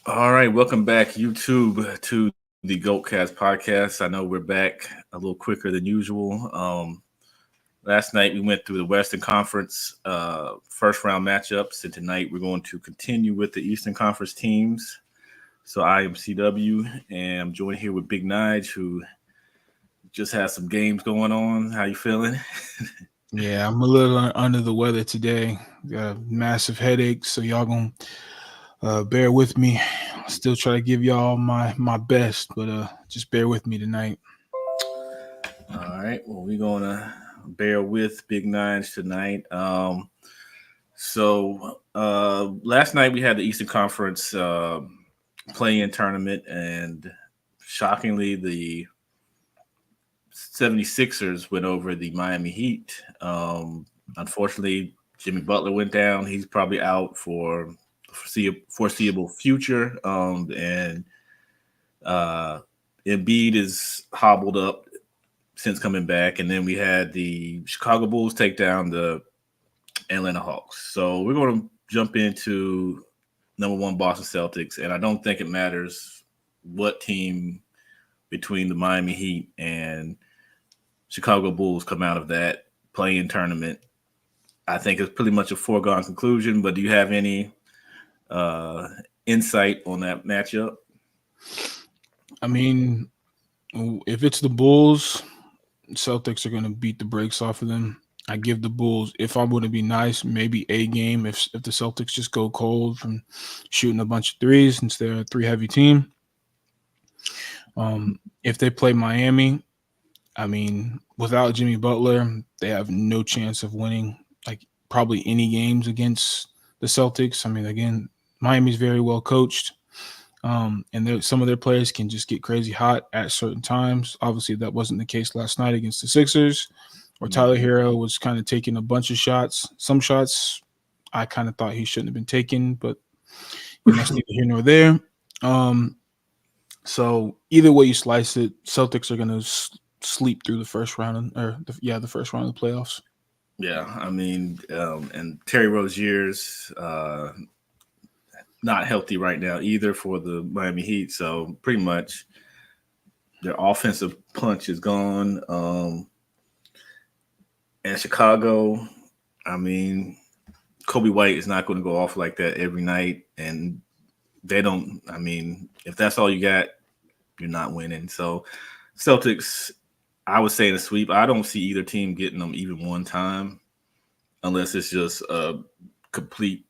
All right, welcome back, YouTube, to the GOATcast podcast. I know we're back a little quicker than usual. Last night we went through the Western Conference first round matchups, and tonight we're going to continue with the Eastern Conference teams. So I am CW, and I'm joined here with BigNige, who just has some games going on. How you feeling? Yeah, I'm a little under the weather today. Got a massive headache, so y'all gonna bear with me. I'll still try to give y'all my best, but just bear with me tonight. All right, well, we're gonna bear with Big Nines tonight. Last night we had the Eastern Conference play-in tournament, and shockingly, the 76ers went over the Miami Heat. Unfortunately, Jimmy Butler went down. He's probably out for foreseeable future. And Embiid is hobbled up since coming back. And then we had the Chicago Bulls take down the Atlanta Hawks. So we're going to jump into number one Boston Celtics. And I don't think it matters what team between the Miami Heat and Chicago Bulls come out of that play-in tournament. I think it's pretty much a foregone conclusion, but do you have any insight on that matchup? I mean, if it's the Bulls, Celtics are gonna beat the brakes off of them. I give the Bulls, if I want to be nice, maybe a game if the Celtics just go cold from shooting a bunch of threes since they're a three heavy team. If they play Miami, I mean, without Jimmy Butler, they have no chance of winning like probably any games against the Celtics. I mean, again, Miami's very well coached. And some of their players can just get crazy hot at certain times. Obviously, that wasn't the case last night against the Sixers, where Tyler Mhm. Hero was kind of taking a bunch of shots. Some shots I kind of thought he shouldn't have been taking, but that's neither here nor there. Um, so either way you slice it, Celtics are going to sleep through the first round, the first round of the playoffs. Yeah, I mean, and Terry Rozier's not healthy right now either for the Miami Heat. So pretty much their offensive punch is gone. And Chicago, I mean, Kobe White is not going to go off like that every night. And they don't, I mean, if that's all you got, you're not winning. So Celtics, I would say in a sweep. I don't see either team getting them even one time unless it's just a complete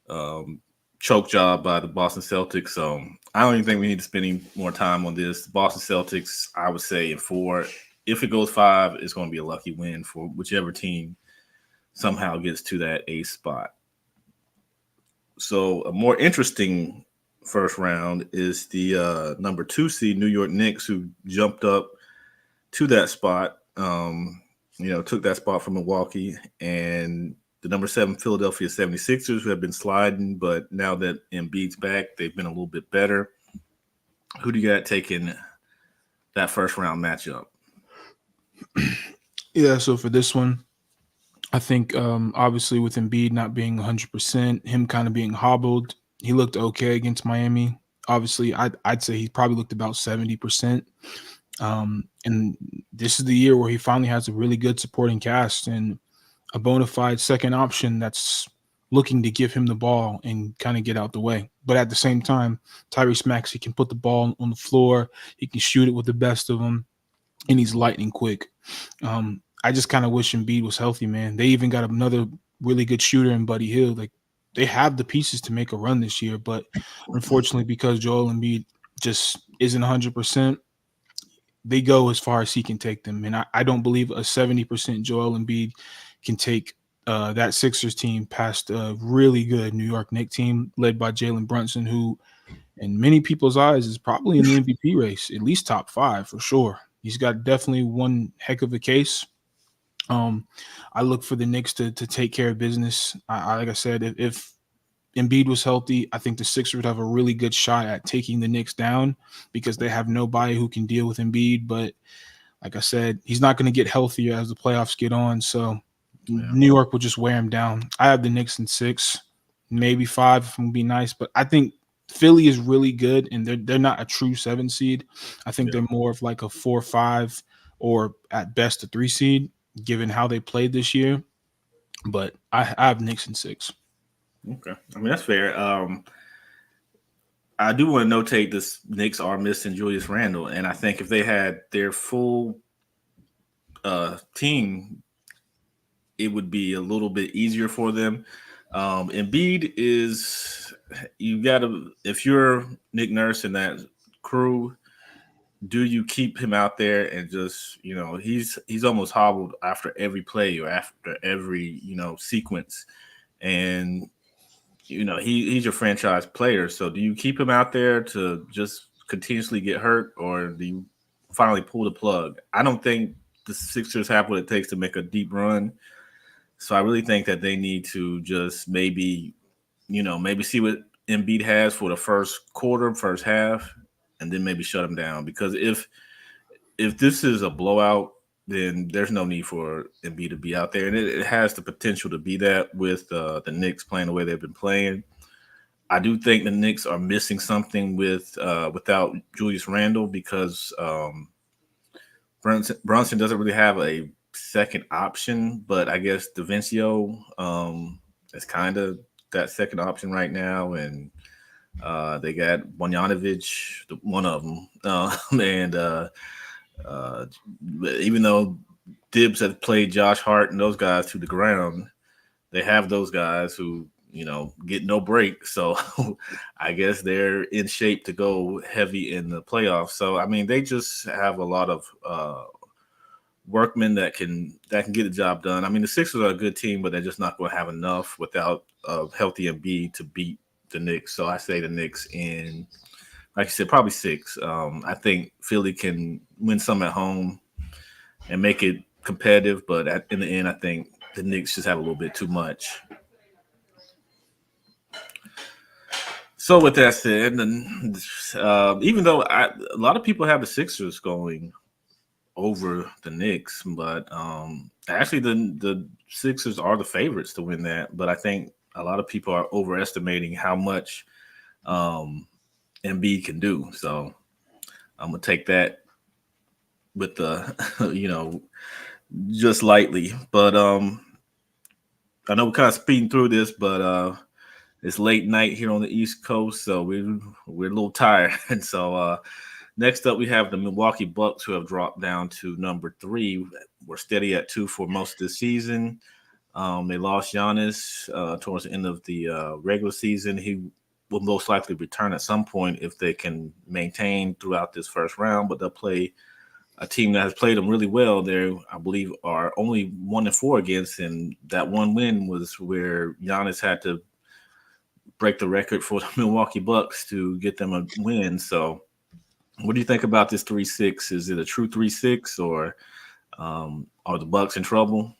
um, choke job by the Boston Celtics. So I don't even think we need to spend any more time on this. The Boston Celtics, I would say in four. If it goes five, it's going to be a lucky win for whichever team somehow gets to that eighth spot. So a more interesting first round is the number two seed New York Knicks, who jumped up to that spot. Took that spot from Milwaukee, and the number seven Philadelphia 76ers, who have been sliding, but now that Embiid's back, they've been a little bit better. Who do you got taking that first round matchup? Yeah, so for this one, I think obviously with Embiid not being 100%, him kind of being hobbled, he looked okay against Miami. Obviously, I'd say he probably looked about 70%. And this is the year where he finally has a really good supporting cast and a bona fide second option that's looking to give him the ball and kind of get out the way. But at the same time, Tyrese Maxey can put the ball on the floor. He can shoot it with the best of them, and he's lightning quick. I just kind of wish Embiid was healthy, man. They even got another really good shooter in Buddy Hield. Like they have the pieces to make a run this year, but unfortunately, because Joel Embiid just isn't 100%, they go as far as he can take them. And I don't believe a 70% Joel Embiid can take that Sixers team past a really good New York Knicks team led by Jalen Brunson, who, in many people's eyes, is probably in the MVP race, at least top five for sure. He's got definitely one heck of a case. Um, I look for the Knicks to take care of business. Like I said, if Embiid was healthy, I think the Sixers would have a really good shot at taking the Knicks down because they have nobody who can deal with Embiid. But like I said, he's not going to get healthier as the playoffs get on. So Yeah. New York will just wear him down. I have the Knicks in six, maybe five if I'm going to be nice. But I think Philly is really good, and they're not a true 7 seed. I think Yeah. they're more of like a 4 or 5, or at best a 3 seed, given how they played this year. But I have Knicks in 6. Okay. I mean, that's fair. I do want to notate this: Knicks are missing Julius Randle, and I think if they had their full team, it would be a little bit easier for them. Embiid is you got to if you're Nick Nurse and that crew, do you keep him out there and just he's almost hobbled after every play or after every sequence, and he's your franchise player. So do you keep him out there to just continuously get hurt, or do you finally pull the plug? I don't think the Sixers have what it takes to make a deep run. So I really think that they need to just maybe see what Embiid has for the first quarter, first half, and then maybe shut him down. Because if this is a blowout, then there's no need for Embiid to be out there, and it has the potential to be that with the Knicks playing the way they've been playing. I do think the Knicks are missing something without Julius Randle because Brunson doesn't really have a second option, but I guess DaVincio is kind of that second option right now, and they got Bogdanovic, one of them, and uh, even though Dibbs has played Josh Hart and those guys to the ground, they have those guys who get no break. So I guess they're in shape to go heavy in the playoffs. So I mean, they just have a lot of workmen that can get the job done. I mean, the Sixers are a good team, but they're just not going to have enough without a healthy Embiid to beat the Knicks. So I say the Knicks in, like you said, probably 6. I think Philly can win some at home and make it competitive, but in the end, I think the Knicks just have a little bit too much. So with that said, and even though a lot of people have the Sixers going over the Knicks, but actually the Sixers are the favorites to win that. But I think a lot of people are overestimating how much um, Embiid can do. So I'm gonna take that with the just lightly. But I know we're kind of speeding through this, but it's late night here on the East Coast, so we're a little tired. And so next up, we have the Milwaukee Bucks, who have dropped down to number 3. We're steady at 2 for most of the season. They lost Giannis towards the end of the regular season. He will most likely return at some point if they can maintain throughout this first round, but they'll play a team that has played them really well. They, I believe, are only 1-4 against, and that one win was where Giannis had to break the record for the Milwaukee Bucks to get them a win. So, what do you think about this 3-6? Is it a true 3-6, or are the Bucks in trouble?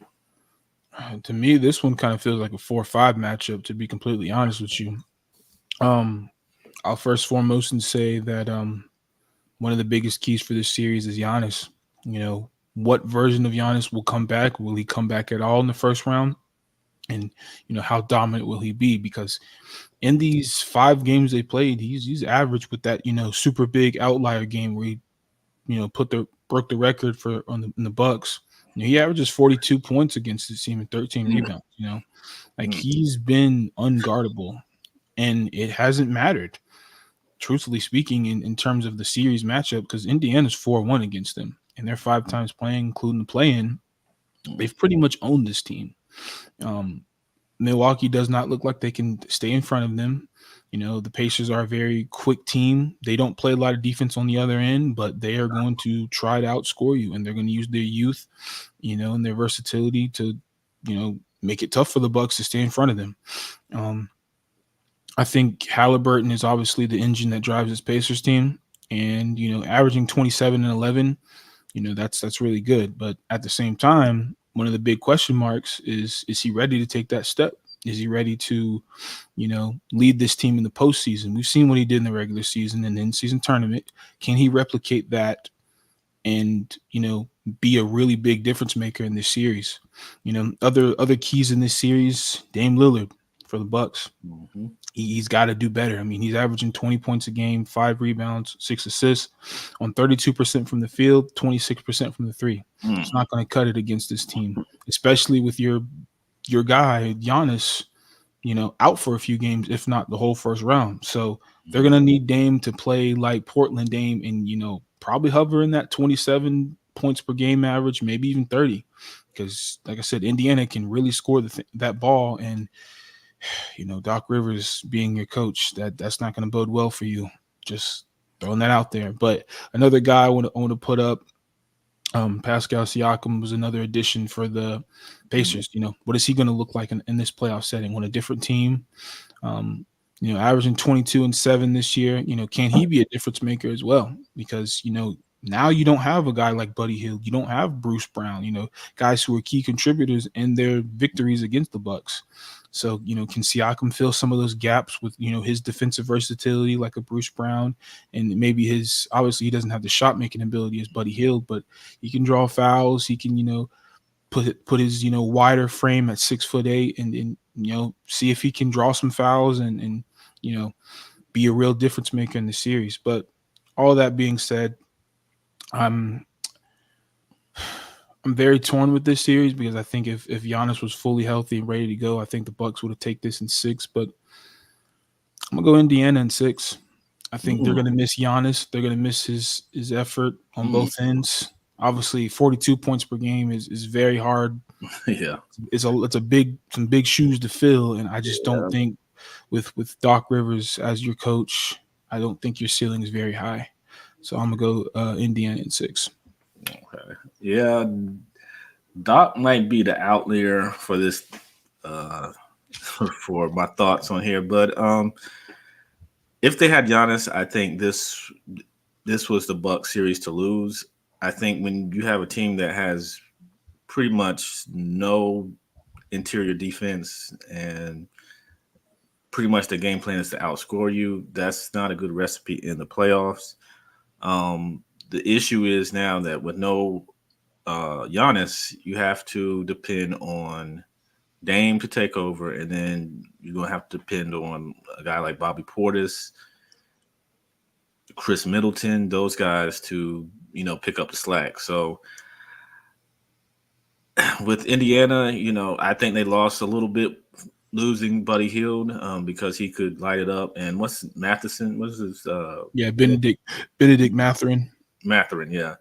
To me, this one kind of feels like a 4 or 5 matchup. To be completely honest with you, um, I'll first foremost and say that one of the biggest keys for this series is Giannis. What version of Giannis will come back? Will he come back at all in the first round? And how dominant will he be? Because in these 5 games they played, he's average with that super big outlier game where he broke the record for in the Bucks. He averages 42 points against his team and 13 Mm. rebounds. Like he's been unguardable, and it hasn't mattered, truthfully speaking, in terms of the series matchup, because Indiana's 4-1 against them, and they're 5 times playing, including the play-in. They've pretty much owned this team. Um, Milwaukee does not look like they can stay in front of them. The Pacers are a very quick team. They don't play a lot of defense on the other end, but they are going to try to outscore you, and they're going to use their youth, and their versatility to, make it tough for the Bucks to stay in front of them. Um, I think Halliburton is obviously the engine that drives this Pacers team, and averaging 27 and 11, that's really good. But at the same time, one of the big question marks is he ready to take that step? Is he ready to, lead this team in the postseason? We've seen what he did in the regular season and in-season tournament. Can he replicate that and, be a really big difference maker in this series? Other keys in this series: Dame Lillard, for the Bucks. Mm-hmm. He's got to do better. I mean, he's averaging 20 points a game, 5 rebounds, 6 assists on 32% from the field, 26% from the three. It's not going to cut it against this team, especially with your guy Giannis, out for a few games, if not the whole first round. So they're going to need Dame to play like Portland Dame and, probably hover in that 27 points per game average, maybe even 30. Because, like I said, Indiana can really score that ball. And, Doc Rivers being your coach, that's not going to bode well for you. Just throwing that out there. But another guy I want to put up, Pascal Siakam was another addition for the Pacers. What is he going to look like in this playoff setting on a different team? Averaging 22 and 7 this year. Can he be a difference maker as well? Because, now you don't have a guy like Buddy Hield. You don't have Bruce Brown, guys who are key contributors in their victories against the Bucks. So, can Siakam fill some of those gaps with, his defensive versatility like a Bruce Brown, and maybe obviously he doesn't have the shot making ability as Buddy Hield, but he can draw fouls. He can, put his, wider frame at 6'8" and see if he can draw some fouls and be a real difference maker in the series. But all that being said, I'm very torn with this series because I think if Giannis was fully healthy and ready to go, I think the Bucks would have taken this in 6. But I'm gonna go Indiana in 6. I think they're gonna miss Giannis. They're gonna miss his effort on both ends. Obviously, 42 points per game is very hard. Yeah, it's some big shoes to fill, and I just don't think with Doc Rivers as your coach, I don't think your ceiling is very high. So I'm gonna go Indiana in 6. Okay. Yeah, Doc might be the outlier for this, for my thoughts on here. But if they had Giannis, I think this was the Bucks series to lose. I think when you have a team that has pretty much no interior defense and pretty much the game plan is to outscore you, that's not a good recipe in the playoffs. The issue is now that with no Giannis, you have to depend on Dame to take over, and then you're going to have to depend on a guy like Bobby Portis, Chris Middleton, those guys to, pick up the slack. So with Indiana, I think they lost a little bit losing Buddy Hield because he could light it up. And what's Matheson? What's his? Benedict Mathurin. Mathurin, yeah.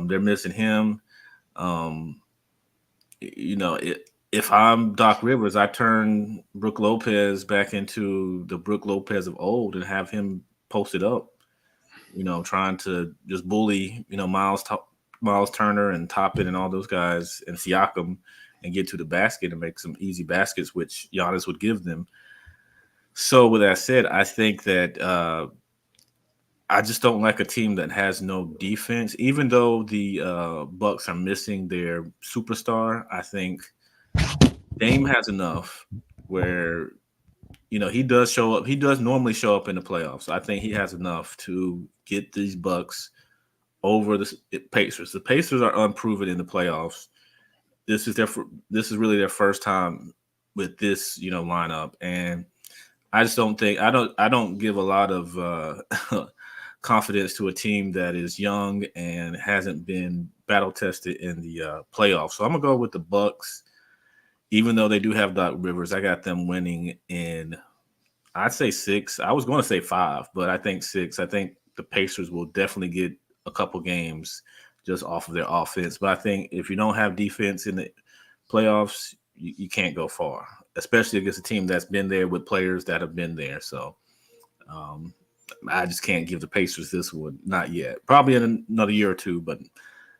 They're missing him. If I'm Doc Rivers, I turn Brook Lopez back into the Brook Lopez of old and have him posted up, trying to just bully, Miles Turner and Toppin and all those guys and Siakam and get to the basket and make some easy baskets, which Giannis would give them. So with that said, I think that I just don't like a team that has no defense. Even though the Bucks are missing their superstar, I think Dame has enough where, he does show up. He does normally show up in the playoffs. I think he has enough to get these Bucks over the Pacers. The Pacers are unproven in the playoffs. This is really their first time with this, lineup. And I just don't think I don't give a lot of confidence to a team that is young and hasn't been battle tested in the playoffs. So I'm gonna go with the Bucks, even though they do have Doc Rivers. I got them winning in, I'd say 6. I was going to say 5, but I think 6. I think the Pacers will definitely get a couple games just off of their offense. But I think if you don't have defense in the playoffs, you can't go far, especially against a team that's been there with players that have been there. So I just can't give the Pacers this one. Not yet. Probably in another year or two, but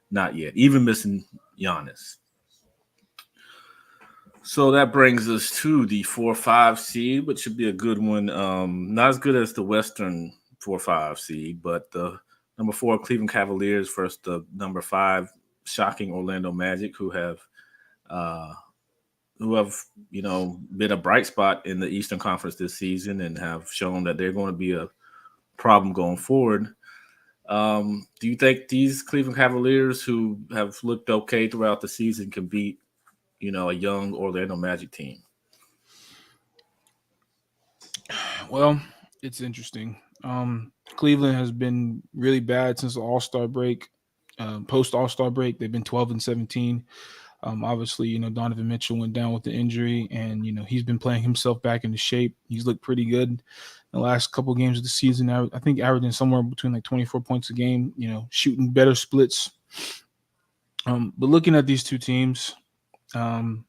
not yet. Even missing Giannis. So that brings us to the 4-5 seed, which should be a good one. Not as good as the Western 4-5 seed, but the number 4 Cleveland Cavaliers versus the number 5 shocking Orlando Magic, who have been a bright spot in the Eastern Conference this season and have shown that they're going to be a problem going forward. Do you think these Cleveland Cavaliers, who have looked okay throughout the season, can beat, a young Orlando Magic team? Well, it's interesting. Cleveland has been really bad since the All Star break. Post All Star break, they've been 12-17. Obviously, Donovan Mitchell went down with the injury, and he's been playing himself back into shape. He's looked pretty good in the last couple of games of the season. I think averaging somewhere between like 24 points a game. Shooting better splits. But looking at these two teams, um,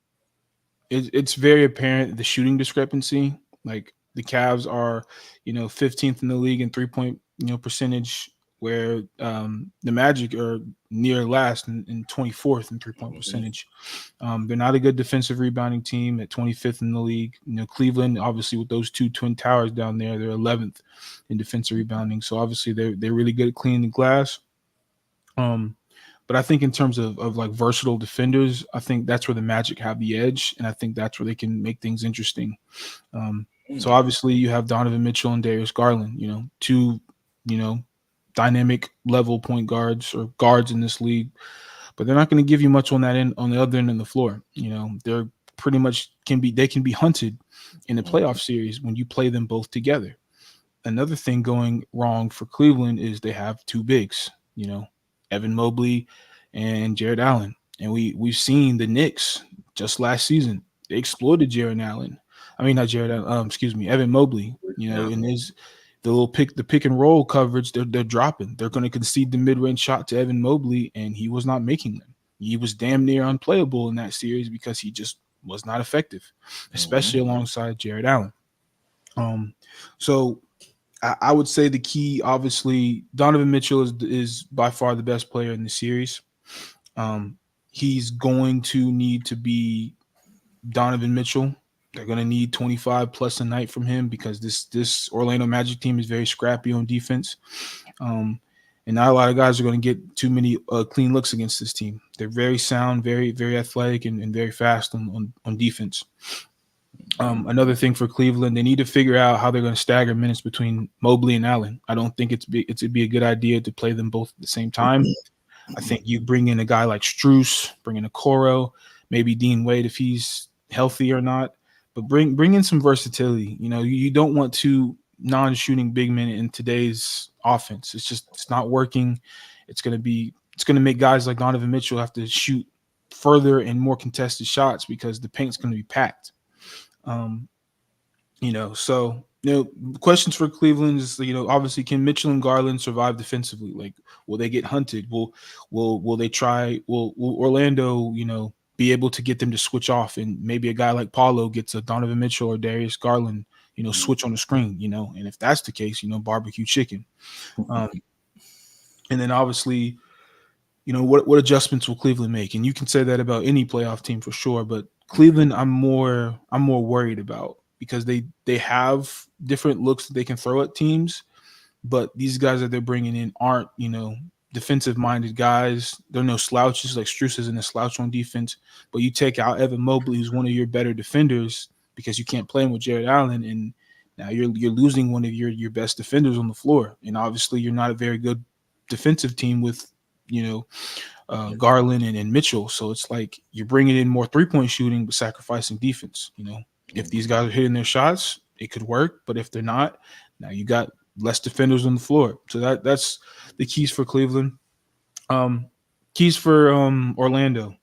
it's very apparent the shooting discrepancy. Like the Cavs are, 15th in the league in 3-point, percentage, where the Magic are near last in 24th in 3-point Mhm. percentage. They're not a good defensive rebounding team at 25th in the league. Cleveland, obviously, with those two twin towers down there, they're 11th in defensive rebounding. So obviously, they're really good at cleaning the glass. Um, but I think in terms of like versatile defenders, I think that's where the Magic have the edge, and I think that's where they can make things interesting. Um, so Mm. obviously you have Donovan Mitchell and Darius Garland, two, you know, dynamic level point guards or guards in this league, but they're not going to give you much on that end on the other end of the floor. They're pretty much they can be hunted in a playoff series when you play them both together. Another thing going wrong for Cleveland is they have two bigs, Evan Mobley and Jared Allen. And we've seen the Knicks just last season. They exploited Jared Allen. I mean not Jared Allen, excuse me, Evan Mobley, Yeah. in his the pick and roll coverage, they're dropping. They're going to concede the mid-range shot to Evan Mobley, and he was not making them. He was damn near unplayable in that series because he just was not effective, especially Mhm. alongside Jared Allen. Um, so I would say the key, obviously, Donovan Mitchell is by far the best player in the series. Um, he's going to need to be Donovan Mitchell. They're going to need 25 plus a night from him because this Orlando Magic team is very scrappy on defense. Um, and not a lot of guys are going to get too many clean looks against this team. They're very sound, very, very athletic, and very fast on defense. Another thing for Cleveland, they need to figure out how they're going to stagger minutes between Mobley and Allen. I don't think it'd be a good idea to play them both at the same time. I think you bring in a guy like Struce, bring in a Coro, maybe Dean Wade if he's healthy or not, but bring in some versatility. You don't want two non-shooting big men in today's offense. It's not working. It's gonna make guys like Donovan Mitchell have to shoot further and more contested shots because the paint's going to be packed. Um, so questions for Cleveland is obviously can Mitchell and Garland survive defensively? Like, will they get hunted? Will they try? Will Orlando be able to get them to switch off, and maybe a guy like Paulo gets a Donovan Mitchell or Darius Garland switch on the screen, and if that's the case, barbecue chicken. Um, and then obviously what adjustments will Cleveland make? And you can say that about any playoff team for sure, but Cleveland, I'm more worried about because they have different looks that they can throw at teams, but these guys that they're bringing in aren't defensive minded guys. They're no slouches. Like Struce isn't a slouch on defense, but you take out Evan Mobley, who's one of your better defenders, because you can't play him with Jared Allen, and now you're losing one of your best defenders on the floor, and obviously you're not a very good defensive team with you know Garland and Mitchell. So it's like you're bringing in more 3-point shooting but sacrificing defense. If these guys are hitting their shots, it could work. But if they're not, now you got less defenders on the floor. So that's the keys for Cleveland. Um, Keys for Orlando.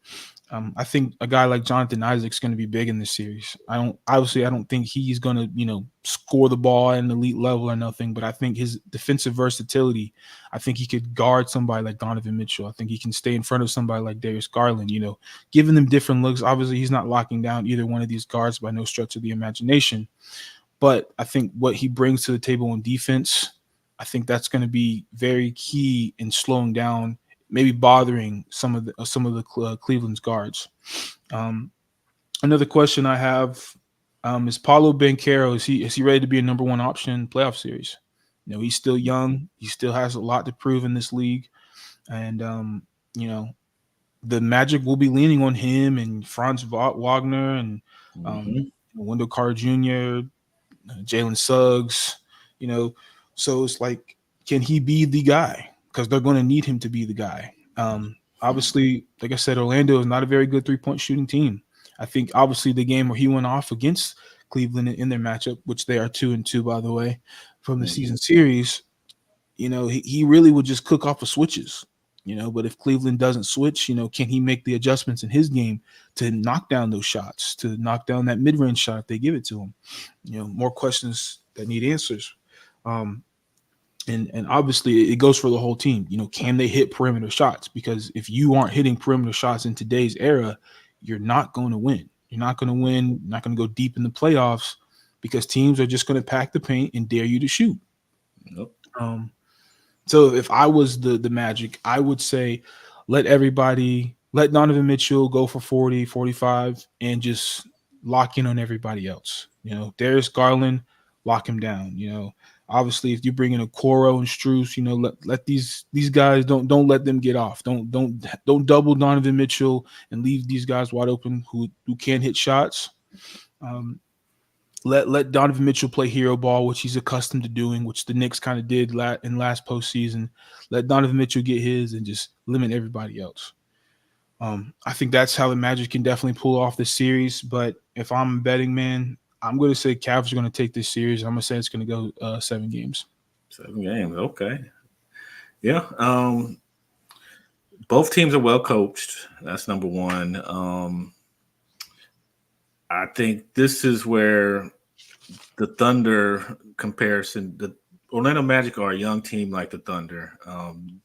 I think a guy like Jonathan Isaac's going to be big in this series. I don't think he's going to, score the ball at an elite level or nothing, but I think his defensive versatility, I think he could guard somebody like Donovan Mitchell. I think he can stay in front of somebody like Darius Garland, giving them different looks. Obviously, he's not locking down either one of these guards by no stretch of the imagination, but I think what he brings to the table on defense, I think that's going to be very key in slowing down, maybe bothering some of the Cleveland's guards. Um, Another question I have is Paulo Banchero. Is he ready to be a number one option in playoff series? He's still young. He still has a lot to prove in this league, and you know the Magic will be leaning on him and Franz Wagner and um, Mhm. Wendell Carter Jr., Jalen Suggs. You know, so it's like, can he be the guy? Because they're going to need him to be the guy. Obviously, like I said, Orlando is not a very good 3-point shooting team. I think obviously the game where he went off against Cleveland in their matchup, which they are 2-2, by the way, from the Mhm. season series. He really would just cook off of switches. But if Cleveland doesn't switch, can he make the adjustments in his game to knock down those shots, to knock down that mid-range shot if they give it to him? More questions that need answers. Um, and obviously it goes for the whole team. Can they hit perimeter shots? Because if you aren't hitting perimeter shots in today's era, you're not going to win. You're not going to win. You're not going to go deep in the playoffs because teams are just going to pack the paint and dare you to shoot. Nope. So if I was the Magic, I would say let Donovan Mitchell go for 40, 45, and just lock in on everybody else. Darius Garland, lock him down. Obviously if you bring in a Coro and Strus, let these guys don't let them get off. Don't double Donovan Mitchell and leave these guys wide open who can hit shots. Let Donovan Mitchell play hero ball, which he's accustomed to doing, which the Knicks kind of did in last postseason. Let Donovan Mitchell get his and just limit everybody else. I think that's how the Magic can definitely pull off this series. But if I'm a betting man, I'm going to say Cavs are going to take this series. I'm going to say it's going to go 7 games. 7 games. Okay. Yeah. Both teams are well coached. That's number one. I think this is where the Thunder comparison, the Orlando Magic are a young team like the Thunder.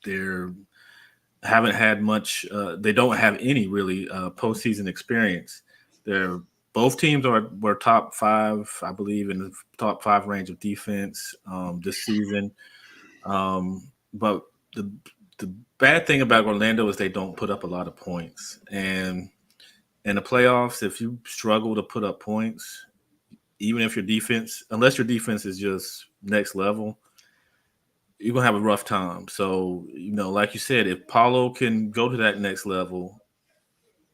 They're haven't had much. They don't have any really postseason experience. They're both teams were top 5, I believe, in the top 5 range of defense this season. But the bad thing about Orlando is they don't put up a lot of points, and in the playoffs, if you struggle to put up points, even if your defense, unless your defense is just next level, you're gonna have a rough time. So, like you said, if Paulo can go to that next level,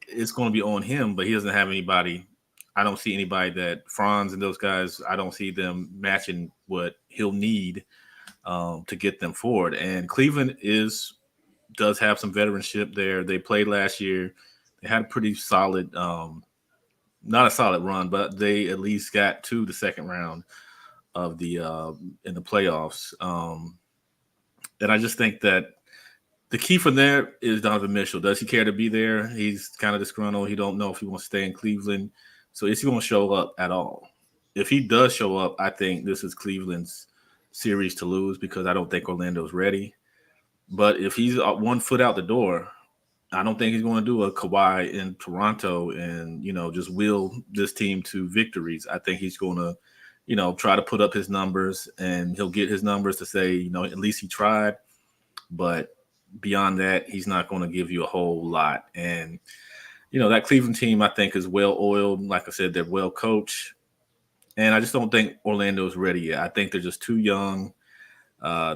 it's going to be on him. But he doesn't have anybody. I don't see anybody that Franz and those guys. I don't see them matching what he'll need to get them forward. And Cleveland does have some veteranship there. They played last year. They had a pretty solid, not a solid run, but they at least got to the second round of the in the playoffs. And I just think that the key for there is Donovan Mitchell. Does he care to be there? He's kind of disgruntled. He don't know if he wants to stay in Cleveland. So is he going to show up at all? If he does show up, I think this is Cleveland's series to lose because I don't think Orlando's ready. But if he's 1 foot out the door, I don't think he's going to do a Kawhi in Toronto and, just will this team to victories. I think he's going to, try to put up his numbers and he'll get his numbers to say, at least he tried. But beyond that, he's not going to give you a whole lot. And, that Cleveland team, I think, is well oiled. Like I said, they're well coached. And I just don't think Orlando's ready yet. I think they're just too young.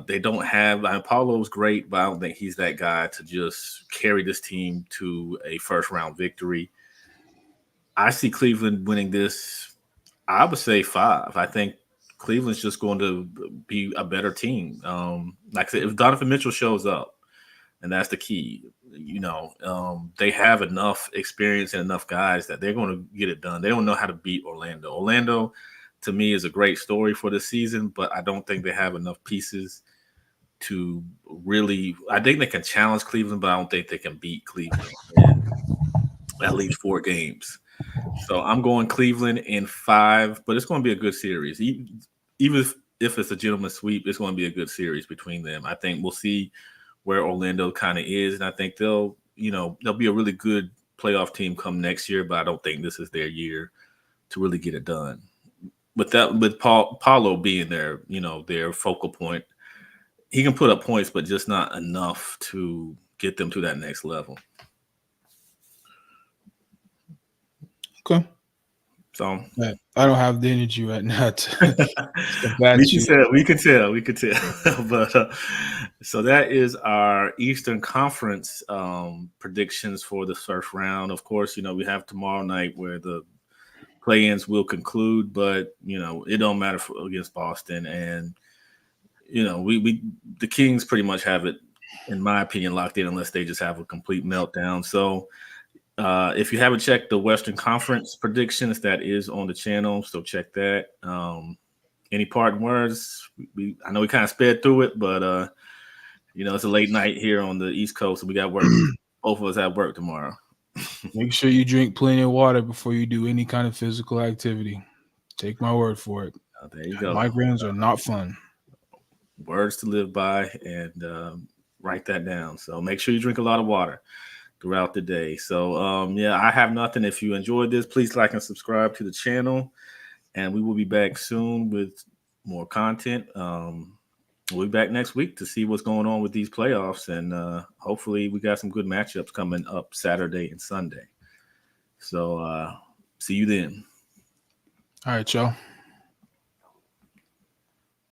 They don't have Paulo's great, but I don't think he's that guy to just carry this team to a first round victory. I see Cleveland winning this. I would say 5. I think Cleveland's just going to be a better team. Like I said, if Donovan Mitchell shows up, and that's the key, they have enough experience and enough guys that they're going to get it done. They don't know how to beat Orlando. Orlando, to me, is a great story for this season, but I don't think they have enough pieces to really. I think they can challenge Cleveland, but I don't think they can beat Cleveland in at least 4 games. So I'm going Cleveland in 5, but it's going to be a good series. Even if it's a gentleman's sweep, it's going to be a good series between them. I think we'll see where Orlando kind of is, and I think they'll be a really good playoff team come next year, but I don't think this is their year to really get it done. With Paulo being their focal point, he can put up points, but just not enough to get them to that next level. Okay. So I don't have the energy right now we can tell. But so that is our Eastern Conference predictions for the first round. Of course, we have tomorrow night where the play-ins will conclude, but it don't matter against Boston, and we the Kings pretty much have it, in my opinion, locked in unless they just have a complete meltdown. So If you haven't checked the Western Conference predictions, that is on the channel, so check that. Any parting words? I know we kind of sped through it, but it's a late night here on the East Coast, so we got work. Both of us have work tomorrow. Make sure you drink plenty of water before you do any kind of physical activity. Take my word for it. There you go. Migraines are not fun. Words to live by, and write that down. So make sure you drink a lot of water throughout the day. So I have nothing. If you enjoyed this, please like and subscribe to the channel, and we will be back soon with more content. We'll be back next week to see what's going on with these playoffs, and hopefully we got some good matchups coming up Saturday and Sunday. So see you then. All right, y'all.